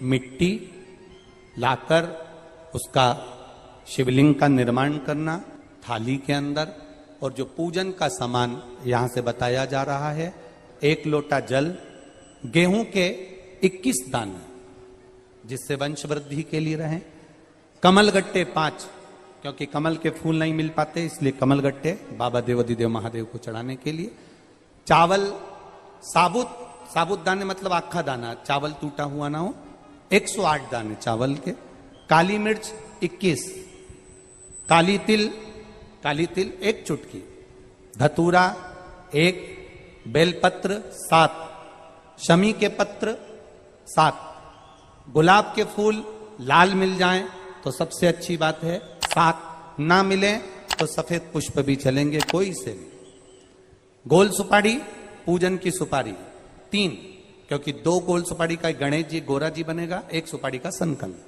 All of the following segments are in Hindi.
मिट्टी लाकर उसका शिवलिंग का निर्माण करना थाली के अंदर, और जो पूजन का सामान यहां से बताया जा रहा है, 1 लोटा जल, गेहूं के 21 दाने जिससे वंश वृद्धि के लिए रहे, कमलगट्टे 5, क्योंकि कमल के फूल नहीं मिल पाते इसलिए कमलगट्टे बाबा देवाधिदेव महादेव को चढ़ाने के लिए, चावल साबुत दाने मतलब आखा दाना, चावल टूटा हुआ ना हो, 108 दाने चावल के, काली मिर्च 21, काली तिल 1 चुटकी, धतूरा 1, बेलपत्र 7, शमी के पत्र 7, गुलाब के फूल लाल मिल जाएं तो सबसे अच्छी बात है, 7 ना मिले तो सफेद पुष्प भी चलेंगे, कोई से भी। गोल सुपारी, पूजन की सुपारी 3, क्योंकि 2 गोल सुपारी का गणेश जी गोरा जी बनेगा, 1 सुपारी का संकल्प,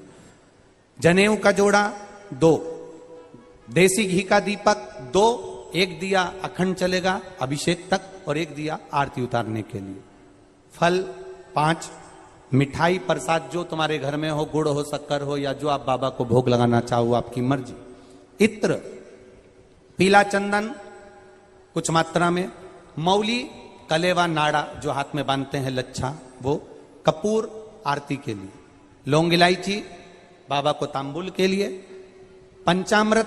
जनेऊ का जोड़ा 2, देसी घी का दीपक 2, 1 दिया अखंड चलेगा अभिषेक तक और 1 दिया आरती उतारने के लिए, फल 5, मिठाई प्रसाद जो तुम्हारे घर में हो, गुड़ हो, शक्कर हो, या जो आप बाबा को भोग लगाना चाहो आपकी मर्जी, इत्र, पीला चंदन कुछ मात्रा में, मौली, कलेवा नाड़ा जो हाथ में बांधते हैं लच्छा वो, कपूर आरती के लिए, लौंग इलायची बाबा को तांबुल के लिए, पंचामृत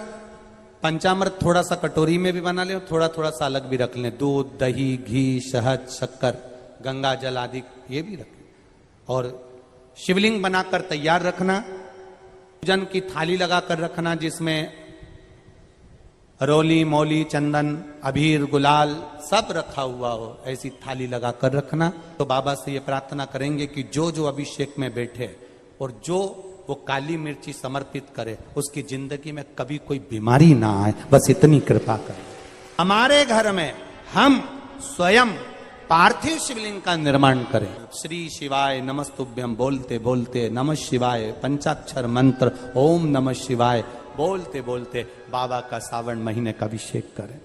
थोड़ा सा कटोरी में भी बना ले, थोड़ा थोड़ा सा अलग भी रख लें, दूध, दही, घी, शहद, शक्कर, गंगा जल आदि ये भी रखें, और शिवलिंग बनाकर तैयार रखना, पूजन की थाली लगाकर रखना जिसमें रोली, मौली, चंदन, अबीर, गुलाल सब रखा हुआ हो, ऐसी थाली लगाकर रखना। तो बाबा से ये प्रार्थना करेंगे कि जो जो अभिषेक में बैठे और जो वो काली मिर्ची समर्पित करे उसकी जिंदगी में कभी कोई बीमारी ना आए, बस इतनी कृपा करें। हमारे घर में हम स्वयं पार्थिव शिवलिंग का निर्माण करें। श्री शिवाय नमस्तुभ्यम बोलते बोलते नमः शिवाय पंचाक्षर मंत्र ओम नमः शिवाय बोलते बोलते बाबा का सावन महीने का अभिषेक करें।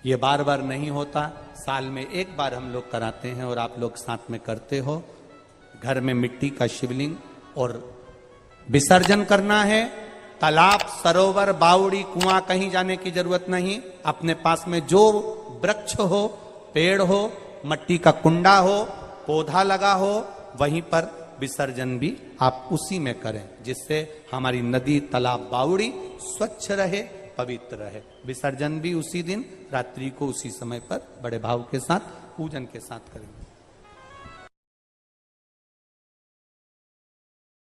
ये बार बार नहीं होता, साल में 1 बार हम लोग कराते हैं और आप लोग साथ में करते हो। घर में मिट्टी का शिवलिंग और विसर्जन करना है। तालाब, सरोवर, बावड़ी, कुआं कहीं जाने की जरूरत नहीं। अपने पास में जो वृक्ष हो, पेड़ हो, मट्टी का कुंडा हो, पौधा लगा हो, वहीं पर विसर्जन भी आप उसी में करें, जिससे हमारी नदी, तालाब, बावड़ी स्वच्छ रहे, पवित्र रहे। विसर्जन भी उसी दिन रात्रि को उसी समय पर बड़े भाव के साथ पूजन के साथ करेंगे।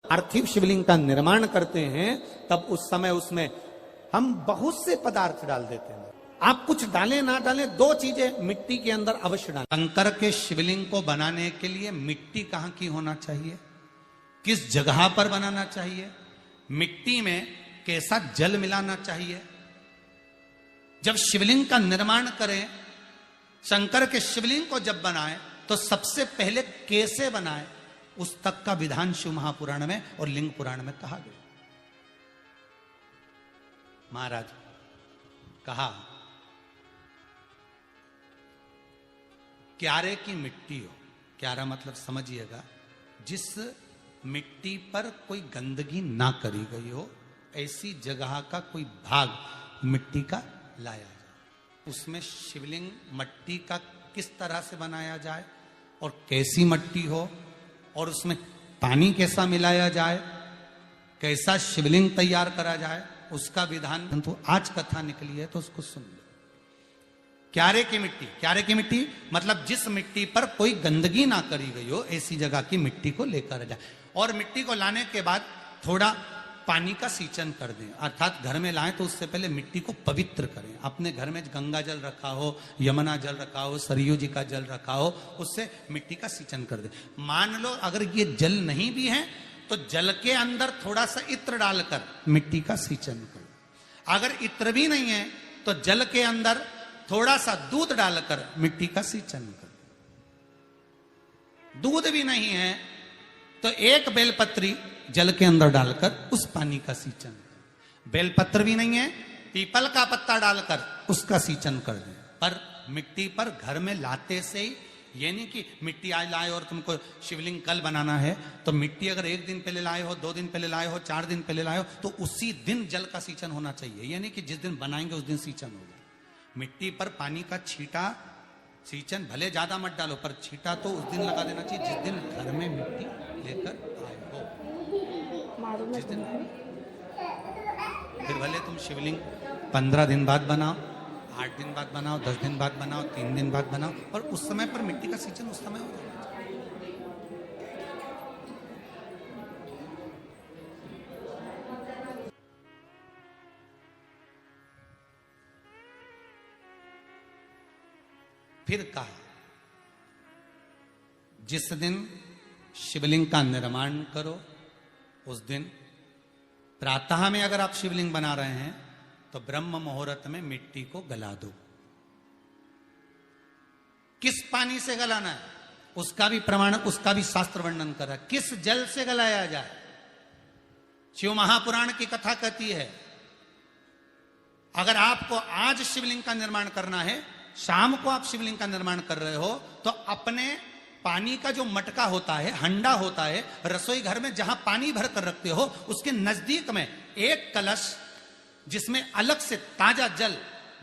पार्थिव शिवलिंग का निर्माण करते हैं तब उस समय उसमें हम बहुत से पदार्थ डाल देते हैं। आप कुछ डालें ना डालें, 2 चीजें मिट्टी के अंदर अवश्य डालें। शंकर के शिवलिंग को बनाने के लिए मिट्टी कहां की होना चाहिए, किस जगह पर बनाना चाहिए, मिट्टी में कैसा जल मिलाना चाहिए। जब शिवलिंग का निर्माण करें, शंकर के शिवलिंग को जब बनाएं तो सबसे पहले कैसे बनाएं उस तक का विधान शिव महापुराण में और लिंग पुराण में कहा गया। महाराज कहा, क्यारे की मिट्टी हो, क्यारा मतलब समझिएगा जिस मिट्टी पर कोई गंदगी ना करी गई हो, ऐसी जगह का कोई भाग मिट्टी का लाया जाए। उसमें शिवलिंग मट्टी का किस तरह से बनाया जाए और कैसी मट्टी हो और उसमें पानी कैसा मिलाया जाए, कैसा शिवलिंग तैयार करा जाए, उसका विधान परंतु आज कथा निकली है तो उसको सुन लो। क्यारे की मिट्टी, क्यारे की मिट्टी मतलब जिस मिट्टी पर कोई गंदगी ना करी गई हो, ऐसी जगह की मिट्टी को लेकर जाए। और मिट्टी को लाने के बाद थोड़ा पानी का सींचन कर दें, अर्थात घर में लाएं तो उससे पहले मिट्टी को पवित्र करें। अपने घर में गंगा जल रखा हो, यमुना जल रखा हो, सरयू जी का जल रखा हो, उससे मिट्टी का सींचन कर दें। मान लो अगर ये जल नहीं भी है तो जल के अंदर थोड़ा सा इत्र डालकर मिट्टी का सींचन करें। अगर इत्र भी नहीं है तो जल के अंदर थोड़ा सा दूध डालकर मिट्टी का सींचन करें। दूध भी नहीं है तो 1 बेलपत्री जल के अंदर डालकर उस पानी का सींचन करें। बेलपत्र भी नहीं है, पीपल का पत्ता डालकर उसका सींचन कर दें। पर मिट्टी पर घर में लाते से ही ये नहीं कि मिट्टी आज लाए और तुमको शिवलिंग कल बनाना है, तो मिट्टी अगर 1 दिन पहले लाए हो, 2 दिन पहले लाए हो, 4 दिन पहले लाए हो, तो उसी दिन जल का सींचन होना चाहिए। ये नहीं कि जिस दिन बनाएंगे उस दिन सींचन होगा। मिट्टी पर पानी का छींटा, सींचन भले ज्यादा मत डालो, पर छींटा तो उस दिन लगा देना चाहिए जिस दिन घर में मिट्टी लेकर आए हो, जिस दिन। फिर भले तुम शिवलिंग 15 दिन बाद बनाओ, 8 दिन बाद बनाओ, 10 दिन बाद बनाओ, 3 दिन बाद बनाओ, पर उस समय पर मिट्टी का सींचन उस समय हो जाना चाहिए। फिर कहा, जिस दिन शिवलिंग का निर्माण करो उस दिन प्रातः में अगर आप शिवलिंग बना रहे हैं तो ब्रह्म मुहूर्त में मिट्टी को गला दो। किस पानी से गलाना है उसका भी प्रमाण, उसका भी शास्त्र वर्णन कर रहा है। किस जल से गलाया जाए, शिव महापुराण की कथा कहती है, अगर आपको आज शिवलिंग का निर्माण करना है, शाम को आप शिवलिंग का निर्माण कर रहे हो, तो अपने पानी का जो मटका होता है, हंडा होता है, रसोई घर में जहां पानी भर कर रखते हो, उसके नजदीक में एक कलश जिसमें अलग से ताजा जल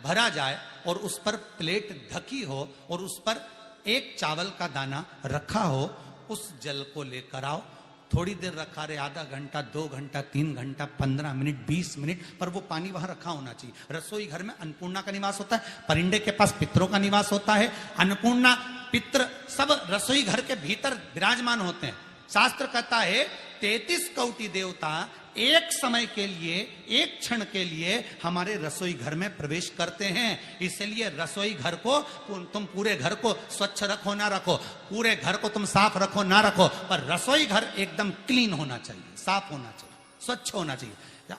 भरा जाए और उस पर प्लेट ढकी हो और उस पर एक चावल का दाना रखा हो, उस जल को लेकर आओ। थोड़ी देर रखा रहे, आधा घंटा, 2 घंटा, 3 घंटा, 15 मिनट, 20 मिनट, पर वो पानी वहां रखा होना चाहिए। रसोई घर में अन्नपूर्णा का निवास होता है, परिंदे के पास पितरों का निवास होता है। अन्नपूर्णा, पित्र सब रसोई घर के भीतर विराजमान होते हैं। शास्त्र कहता है 33 कोटि देवता एक समय के लिए, एक क्षण के लिए हमारे रसोई घर में प्रवेश करते हैं। इसलिए रसोई घर को तुम पूरे घर को स्वच्छ रखो ना रखो, पूरे घर को तुम साफ रखो ना रखो, पर रसोई घर एकदम क्लीन होना चाहिए, साफ होना चाहिए, स्वच्छ होना चाहिए।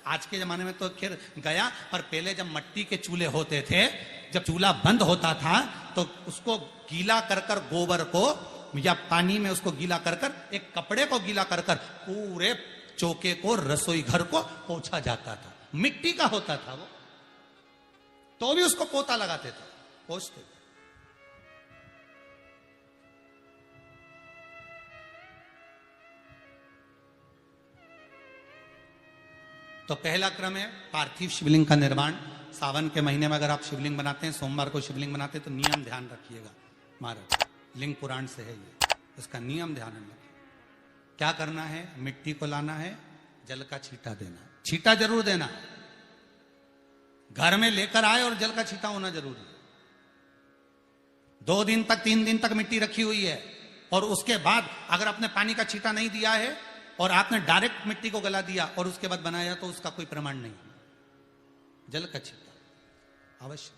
आज के जमाने में तो खैर गया, पर पहले जब मट्टी के चूल्हे होते थे, जब चूल्हा बंद होता था तो उसको गीला कर कर, गोबर को या पानी में उसको गीला कर कर, एक कपड़े को गीला कर कर पूरे चौके को, रसोई घर को पोंछा जाता था। मिट्टी का होता था वो, तो भी उसको पोता लगाते थे, पोंछते थे। तो पहला क्रम है पार्थिव शिवलिंग का निर्माण। सावन के महीने में अगर आप शिवलिंग बनाते हैं, सोमवार को शिवलिंग बनाते हैं, तो नियम ध्यान रखिएगा। महाराज लिंग पुराण से है ये, इसका नियम ध्यान रखिए। क्या करना है, मिट्टी को लाना है, जल का छींटा देना, छींटा जरूर देना, घर में लेकर आए और जल का छींटा होना जरूरी है। 2 दिन तक, 3 दिन तक मिट्टी रखी हुई है और उसके बाद अगर आपने पानी का छींटा नहीं दिया है और आपने डायरेक्ट मिट्टी को गला दिया और उसके बाद बनाया, तो उसका कोई प्रमाण नहीं। जल का छींटा अवश्य।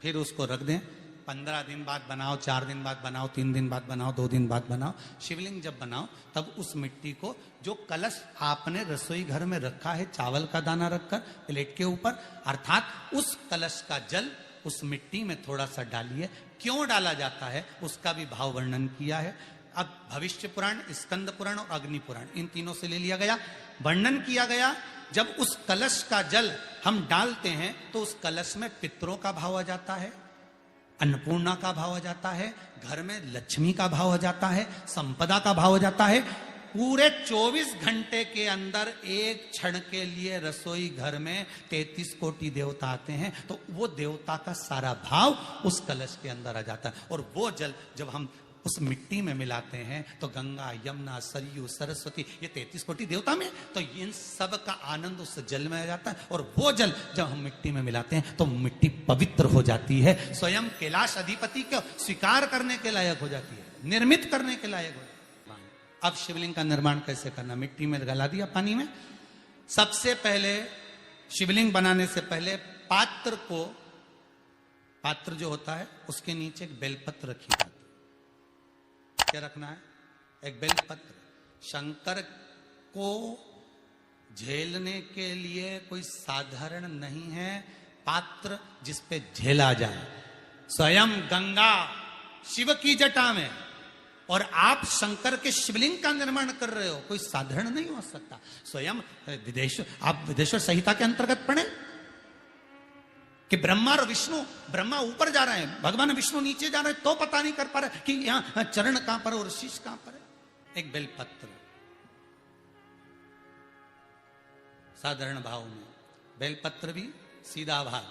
फिर उसको रख दें, 15 दिन बाद बनाओ, 4 दिन बाद बनाओ, 3 दिन बाद बनाओ, 2 दिन बाद बनाओ। शिवलिंग जब बनाओ तब उस मिट्टी को, जो कलश आपने रसोई घर में रखा है चावल का दाना रखकर प्लेट के ऊपर, अर्थात उस कलश का जल उस मिट्टी में थोड़ा सा डालिए। क्यों डाला जाता है उसका भी भाव वर्णन किया है। अब भविष्य पुराण, स्कंद पुराण और अग्नि पुराण, इन तीनों से ले लिया गया, वर्णन किया गया। जब उस कलश का जल हम डालते हैं तो उस कलश में पितरों का भाव आ जाता है, अन्नपूर्णा का भाव हो जाता है, घर में लक्ष्मी का भाव हो जाता है, संपदा का भाव हो जाता है। पूरे 24 घंटे के अंदर एक क्षण के लिए रसोई घर में 33 कोटि देवता आते हैं, तो वो देवता का सारा भाव उस कलश के अंदर आ जाता है। और वो जल जब हम उस मिट्टी में मिलाते हैं तो गंगा, यमुना, सरयू, सरस्वती, ये 33 कोटि देवता में, तो इन सब का आनंद उस जल में आ जाता है। और वो जल जब हम मिट्टी में मिलाते हैं तो मिट्टी पवित्र हो जाती है, स्वयं कैलाश अधिपति को स्वीकार करने के लायक हो जाती है, निर्मित करने के लायक हो जाती है। अब शिवलिंग का निर्माण कैसे करना, मिट्टी में गला दिया पानी में। सबसे पहले शिवलिंग बनाने से पहले पात्र को, पात्र जो होता है उसके नीचे एक बेलपत्र रखी जाती है। क्या रखना है, एक बेलपत्र। शंकर को झेलने के लिए कोई साधारण नहीं है पात्र जिसपे झेला जाए। स्वयं गंगा शिव की जटा में, और आप शंकर के शिवलिंग का निर्माण कर रहे हो, कोई साधारण नहीं हो सकता। स्वयं आप विदेश्वर संहिता के अंतर्गत पढ़े, कि ब्रह्मा और विष्णु, ब्रह्मा ऊपर जा रहे हैं, भगवान विष्णु नीचे जा रहे हैं, तो पता नहीं कर पा रहे कि यहां चरण कहां पर और शीश कहां पर है। एक बेलपत्र साधारण भाव में, बेलपत्र भी सीधा भाग,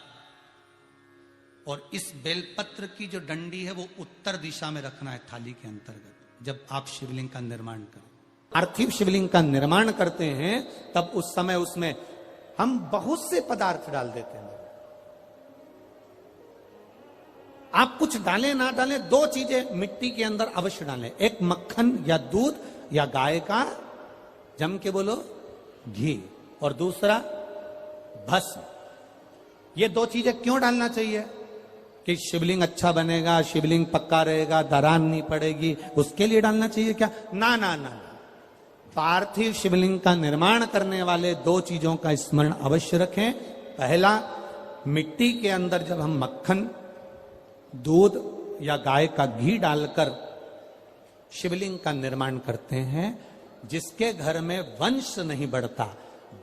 और इस बेलपत्र की जो डंडी है वो उत्तर दिशा में रखना है थाली के अंतर्गत। जब आप शिवलिंग का निर्माण करें, पार्थिव शिवलिंग का निर्माण करते हैं, तब उस समय उसमें हम बहुत से पदार्थ डाल देते हैं। आप कुछ डालें ना डालें, दो चीजें मिट्टी के अंदर अवश्य डालें, एक मक्खन या दूध या गाय का, जम के बोलो, घी, और दूसरा भस्म। ये दो चीजें क्यों डालना चाहिए? कि शिवलिंग अच्छा बनेगा, शिवलिंग पक्का रहेगा, दरार नहीं पड़ेगी, उसके लिए डालना चाहिए क्या? ना ना ना, पार्थिव शिवलिंग का निर्माण करने वाले दो चीजों का स्मरण अवश्य रखें। पहला, मिट्टी के अंदर जब हम मक्खन, दूध या गाय का घी डालकर शिवलिंग का निर्माण करते हैं, जिसके घर में वंश नहीं बढ़ता,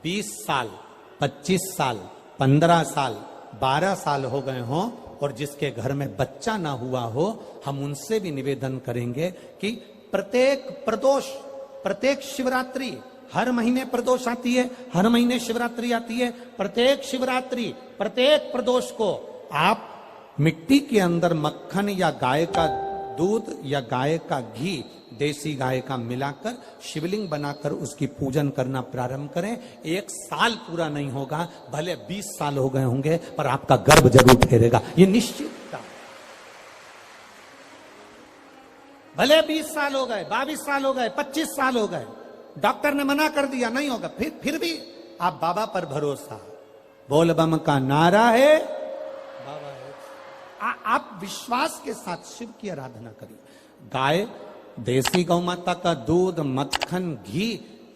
20 साल, 25 साल, 15 साल, 12 साल हो गए हों, और जिसके घर में बच्चा ना हुआ हो, हम उनसे भी निवेदन करेंगे कि प्रत्येक प्रदोष, प्रत्येक शिवरात्रि, हर महीने प्रदोष आती है, हर महीने शिवरात्रि आती है, प्रत्येक शिवरात्रि, प्रत्येक प्रदोष को आप मिट्टी के अंदर मक्खन या गाय का दूध या गाय का घी, देसी गाय का मिलाकर शिवलिंग बनाकर उसकी पूजन करना प्रारंभ करें। 1 साल पूरा नहीं होगा, भले 20 साल हो गए होंगे, पर आपका गर्भ जरूर ठहरेगा, ये निश्चित। भले 20 साल हो गए, 22 साल हो गए, 25 साल हो गए, डॉक्टर ने मना कर दिया, नहीं होगा, फिर भी आप बाबा पर भरोसा, बोल बम का नारा है, बाबा है। आप विश्वास के साथ शिव की आराधना करिए। गाय, देसी गौ माता का दूध, मक्खन, घी,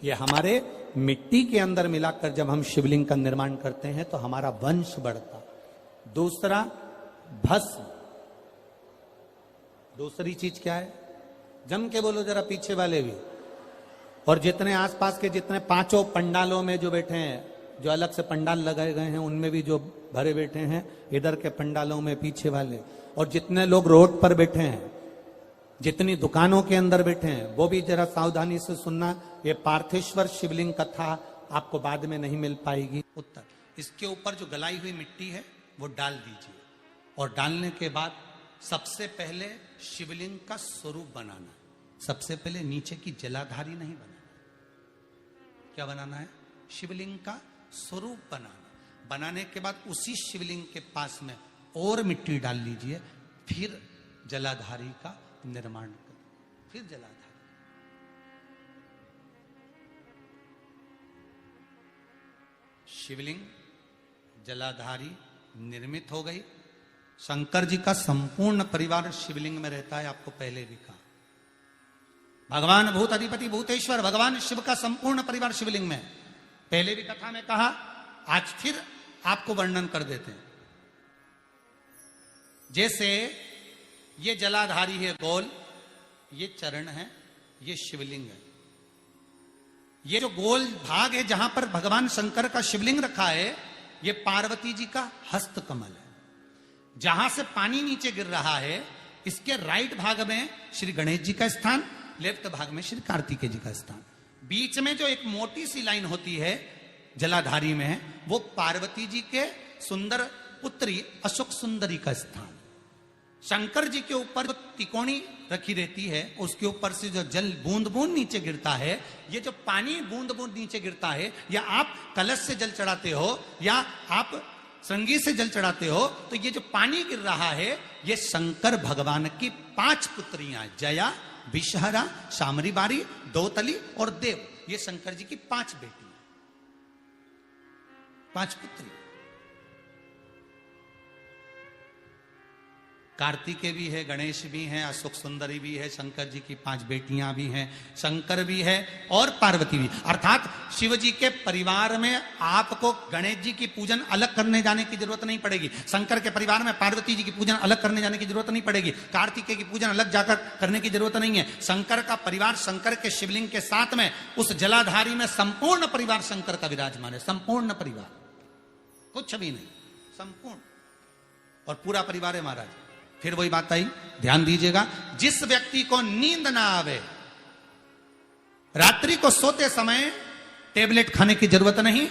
ये हमारे मिट्टी के अंदर मिलाकर जब हम शिवलिंग का निर्माण करते हैं तो हमारा वंश बढ़ता। दूसरा, भस्म। दूसरी चीज क्या है? जम के बोलो जरा, पीछे वाले भी, और जितने आसपास के जितने 5 पंडालों में जो बैठे हैं, जो अलग से पंडाल लगाए गए हैं, उनमें भी जो भरे बैठे हैं, इधर के पंडालों में पीछे वाले, और जितने लोग रोड पर बैठे हैं, जितनी दुकानों के अंदर बैठे हैं, वो भी जरा सावधानी से सुनना। ये पार्थेश्वर शिवलिंग कथा आपको बाद में नहीं मिल पाएगी। उत्तर, इसके ऊपर जो गलाई हुई मिट्टी है वो डाल दीजिए, और डालने के बाद सबसे पहले शिवलिंग का स्वरूप बनाना। सबसे पहले नीचे की जलाधारी नहीं बनाना। क्या बनाना है? शिवलिंग का स्वरूप बनाना। बनाने के बाद उसी शिवलिंग के पास में और मिट्टी डाल लीजिए, फिर जलाधारी का निर्माण करें, फिर जलाधारी। शिवलिंग, जलाधारी निर्मित हो गई। शंकर जी का संपूर्ण परिवार शिवलिंग में रहता है, आपको पहले भी कहा। भगवान भूत अधिपति भूतेश्वर, भगवान शिव का संपूर्ण परिवार शिवलिंग में, पहले भी कथा में कहा, आज फिर आपको वर्णन कर देते हैं। जैसे ये जलाधारी है गोल, ये चरण है, ये शिवलिंग है। ये जो गोल भाग है जहां पर भगवान शंकर का शिवलिंग रखा है, ये पार्वती जी का हस्त कमल है। जहां से पानी नीचे गिर रहा है, इसके राइट भाग में श्री गणेश जी का स्थान, लेफ्ट भाग में श्री कार्तिकेय जी का स्थान। बीच में जो एक मोटी सी लाइन होती है जलाधारी में, वो पार्वती जी के सुंदर पुत्री अशोक सुंदरी का स्थान। शंकर जी के ऊपर जो तिकोनी रखी रहती है, उसके ऊपर से जो जल बूंद बूंद नीचे गिरता है, ये जो पानी बूंद बूंद नीचे गिरता है, या आप कलश से जल चढ़ाते हो या आप श्रृंगी से जल चढ़ाते हो, तो ये जो पानी गिर रहा है, ये शंकर भगवान की 5 पुत्रियां, जया, विषहरा, शामरी बारी, दौतली और देव, ये शंकर जी की 5 बेटी, 5 पुत्री। कार्तिकेय भी है, गणेश भी हैं, अशोक सुंदरी भी है, शंकर जी की 5 बेटियां भी हैं, शंकर भी है और पार्वती भी। अर्थात शिव जी के परिवार में आपको गणेश जी की पूजन अलग करने जाने की जरूरत नहीं पड़ेगी, शंकर के परिवार में पार्वती जी की पूजन अलग करने जाने की जरूरत नहीं पड़ेगी, कार्तिकेय की पूजन अलग जाकर करने की जरूरत नहीं है। शंकर का परिवार, शंकर के शिवलिंग के साथ में उस जलाधारी में संपूर्ण परिवार शंकर का विराजमान है। संपूर्ण परिवार, कुछ भी नहीं, संपूर्ण। और पूरा परिवार है महाराज। फिर वही बात आई, ध्यान दीजिएगा, जिस व्यक्ति को नींद ना आवे, रात्रि को सोते समय टेबलेट खाने की जरूरत नहीं,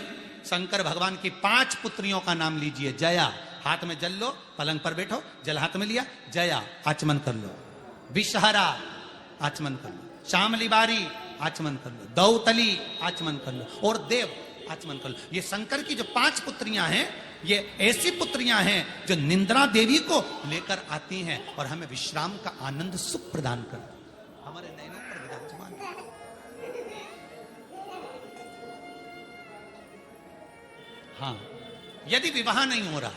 शंकर भगवान की 5 पुत्रियों का नाम लीजिए। जया, हाथ में जल लो, पलंग पर बैठो, जल हाथ में लिया, जया आचमन कर लो। विषहरा आचमन कर लो। शामली बारी आचमन कर लो। दौतली आचमन कर लो। और देव आचमन कर लो। ये शंकर की जो 5 पुत्रियां हैं, ये ऐसी पुत्रियां हैं जो निंद्रा देवी को लेकर आती हैं और हमें विश्राम का आनंद सुख प्रदान करती हैं। हमारे नैनों पर विराजमान। हाँ, यदि विवाह नहीं हो रहा,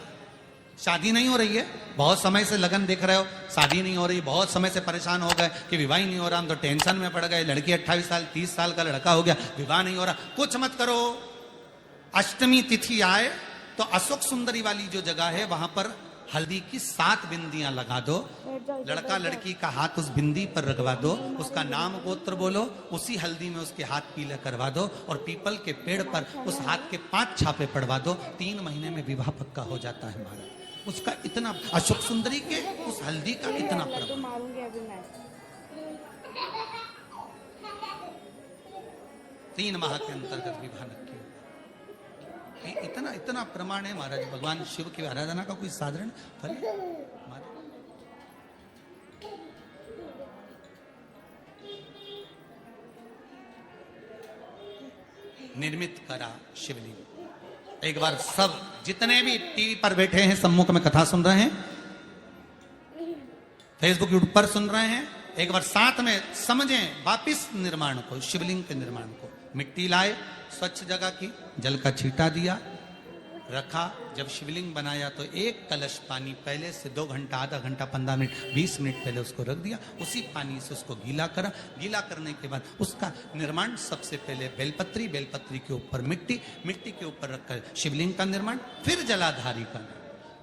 शादी नहीं हो रही है, बहुत समय से लगन देख रहे हो, शादी नहीं हो रही, बहुत समय से परेशान हो गए कि विवाह ही नहीं हो रहा, हम तो टेंशन में पड़ गए, लड़की 28 साल 30 साल का लड़का हो गया, विवाह नहीं हो रहा, कुछ मत करो। अष्टमी तिथि आए तो अशोक सुंदरी वाली जो जगह है वहां पर हल्दी की 7 बिंदियां लगा दो, लड़का लड़की का हाथ उस बिंदी पर रखवा दो, उसका नाम गोत्र बोलो, उसी हल्दी में उसके हाथ पीले करवा दो और पीपल के पेड़ पर उस हाथ के 5 छापे पड़वा दो। 3 महीने में विवाह पक्का हो जाता है हमारा। उसका इतना, अशोक सुंदरी के उस हल्दी का इतना प्रभाव। 3 माह के अंतर्गत विवाह न किया। इतना इतना प्रमाण है महाराज। भगवान शिव की आराधना का कोई साधारण फल है महाराज। निर्मित करा शिवलिंग। एक बार सब जितने भी टीवी पर बैठे हैं, सम्मुख में कथा सुन रहे हैं, फेसबुक यूट्यूब पर सुन रहे हैं, एक बार साथ में समझें वापिस निर्माण को, शिवलिंग के निर्माण को। मिट्टी लाए, स्वच्छ जगह की, जल का छींटा दिया, रखा। जब शिवलिंग बनाया तो 1 कलश पानी पहले से 2 घंटा, आधा घंटा, 15 मिनट, 20 मिनट पहले उसको रख दिया। उसी पानी से उसको गीला करा। गीला करने के बाद उसका निर्माण सबसे पहले बेलपत्री, बेलपत्री के ऊपर मिट्टी, मिट्टी के ऊपर रखकर शिवलिंग का निर्माण, फिर जलाधारी का,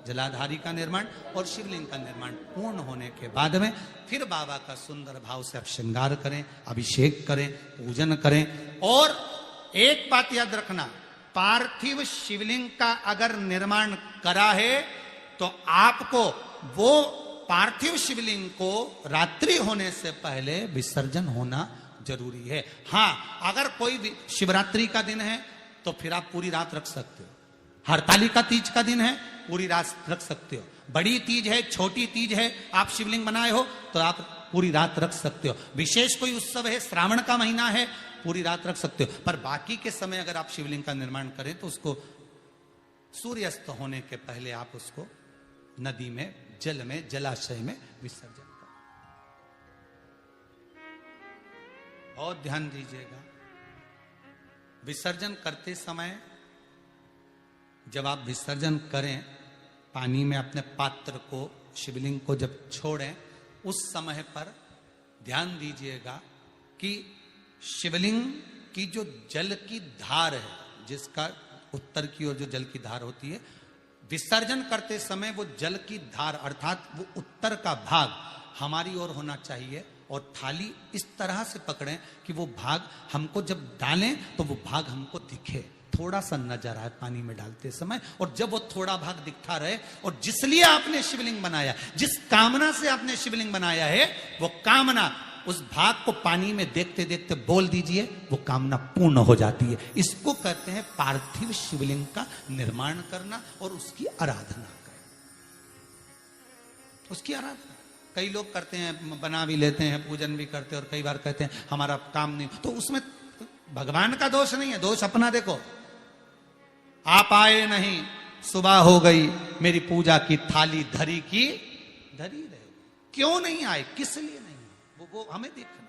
जलाधारी का निर्माण और शिवलिंग का निर्माण पूर्ण होने के बाद में फिर बाबा का सुंदर भाव से आप श्रृंगार करें, अभिषेक करें, पूजन करें। और एक बात याद रखना, पार्थिव शिवलिंग का अगर निर्माण करा है तो आपको वो पार्थिव शिवलिंग को रात्रि होने से पहले विसर्जन होना जरूरी है। हाँ, अगर कोई शिवरात्रि का दिन है तो फिर आप पूरी रात रख सकते हो। हरतालिका तीज का दिन है, पूरी रात रख सकते हो। बड़ी तीज है, छोटी तीज है, आप शिवलिंग बनाए हो तो आप पूरी रात रख सकते हो। विशेष कोई उत्सव है, श्रावण का महीना है, पूरी रात रख सकते हो। पर बाकी के समय अगर आप शिवलिंग का निर्माण करें तो उसको सूर्यास्त होने के पहले आप उसको नदी में, जल में, जलाशय में विसर्जन करें। बहुत ध्यान दीजिएगा, विसर्जन करते समय जब आप विसर्जन करें, पानी में अपने पात्र को, शिवलिंग को जब छोड़ें, उस समय पर ध्यान दीजिएगा कि शिवलिंग की जो जल की धार है, जिसका उत्तर की ओर जो जल की धार होती है, विसर्जन करते समय वो जल की धार अर्थात वो उत्तर का भाग हमारी ओर होना चाहिए और थाली इस तरह से पकड़ें कि वो भाग हमको जब डालें तो वो भाग हमको दिखे, थोड़ा सा नजर आए पानी में डालते समय। और जब वो थोड़ा भाग दिखता रहे, और जिसलिए आपने शिवलिंग बनाया, जिस कामना से आपने शिवलिंग बनाया है, वो कामना उस भाग को पानी में देखते देखते बोल दीजिए, वो कामना पूर्ण हो जाती है। इसको कहते हैं पार्थिव शिवलिंग का निर्माण करना और उसकी आराधना करना। उसकी आराधना कई लोग करते हैं, बना भी लेते हैं, पूजन भी करते हैं, और कई बार कहते हैं हमारा काम नहीं, तो उसमें भगवान का दोष नहीं है, दोष अपना देखो। आप आए नहीं, सुबह हो गई, मेरी पूजा की थाली धरी की धरी रहे। क्यों नहीं आए, किस लिए नहीं, वो हमें देखना।